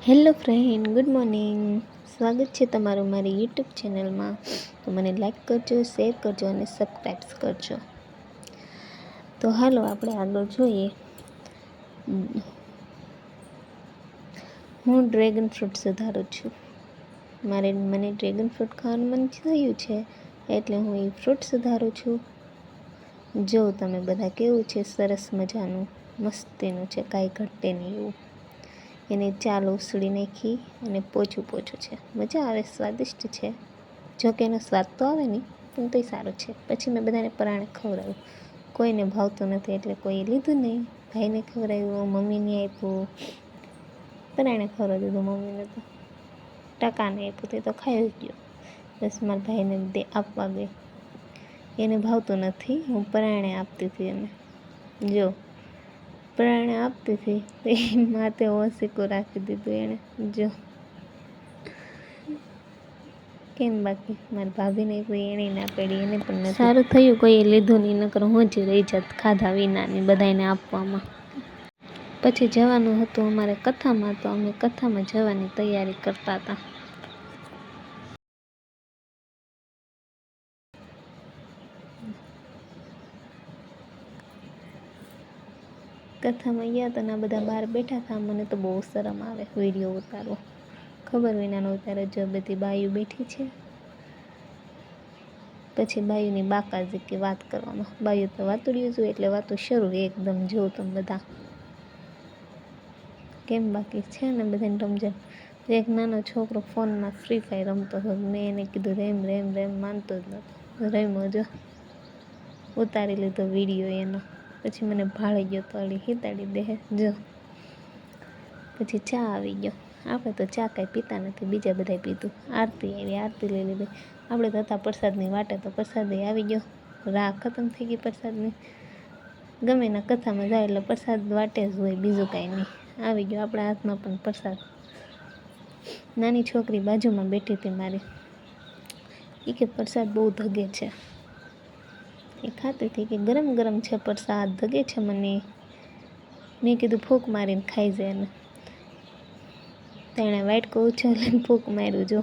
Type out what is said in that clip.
Hello friend, good morning. સ્વાગત છે તમારું મારી યુટ્યુબ ચેનલમાં. તો મને લાઈક કરજો, શેર કરજો અને સબસ્ક્રાઈબ કરજો. તો હાલો આપણે આગળ જોઈએ. હું ડ્રેગન ફ્રૂટ સુધારું છું. મને ડ્રેગન ફ્રૂટ ખાવાનું મન થયું છે એટલે હું એ ફ્રૂટ સુધારું છું. જો તમે બધા કેવું છે, સરસ મજાનું મસ્તીનું છે, કાંઈ ઘટે નહીં એવું. એને ચાલ ઉસળી નાખી અને પોચું છે, મજા આવે, સ્વાદિષ્ટ છે. જો કે એનો સ્વાદ તો આવે નહીં, પણ તોય સારું છે. પછી મેં બધાને પરાણે ખવડાવ્યું. કોઈને ભાવતું નથી એટલે કોઈએ લીધું નહીં. ભાઈને ખવડાવ્યું, મમ્મીને આપ્યું, પરાણે ખવડાવી દીધું. મમ્મીને તો ટકાને આપ્યું, તે તો ખાઈ જ ગયો. બસ મારા ભાઈને આપવા ગઈ. એને ભાવતું નથી, હું પરાણે આપતી હતી. એને જો પરાણે આપતી હતી તો એ માથે ઓસીકું રાખી દીધું એણે. જો કેમ, બાકી મારી ભાભીને કોઈ એણે ના પડી, એને પણ નથી. સારું થયું કોઈએ લીધું નહીં, નકર હું જ રહી જાત ખાધા વિનાની બધાને આપવામાં. પછી જવાનું હતું અમારે કથામાં, તો અમે કથામાં જવાની તૈયારી કરતા હતા. કથામાં ગયા હતા ને બધા બહાર બેઠા હતા. મને તો બહુ શરમ આવે વિડીયો ઉતારવો, ખબર વિનાનો ઉતારે. જો બધી બાયું બેઠી છે. પછી બાયુની બાકાજી કે વાત કરવામાં. બાયું તો વાતુડિયું જોઈએ એટલે વાતો શરૂ એકદમ. જો તમે બધા કેમ, બાકી છે ને બધાને રમઝાન. એક નાનો છોકરો ફોનમાં ફ્રી ફાયર રમતો હતો. મેં એને કીધું રેમ રેમ રેમ, માનતો જ નહોતો. રમ્યો, જો ઉતારી લીધો વિડીયો એનો. પછી મને ભાળી ગયો તો અડી હિતાડી દે. જો પછી ચા આવી ગયો. આપણે તો ચા કાંઈ પીતા નથી, બીજા બધાએ પીધું. આરતી આવી, આરતી લઈ લીધી. આપણે તો હતા પ્રસાદની વાટે, તો પ્રસાદે આવી ગયો. રાહ ખતમ થઈ ગઈ પ્રસાદની. ગમે એના કથામાં જાય એટલે પ્રસાદ વાટે જ હોય, બીજું કાંઈ નહીં. આવી ગયો આપણા હાથમાં પણ પ્રસાદ. નાની છોકરી બાજુમાં બેઠી હતી મારી, એ કે પ્રસાદ બહુ ધગે છે. એ ખાતી હતી કે ગરમ ગરમ છે પ્રસાદ, ધગે છે મને. મેં કીધું ફૂંક મારીને ખાઈ જાય એને. તેણે વાટકો ઉછળીને ફૂંક માર્યું. જો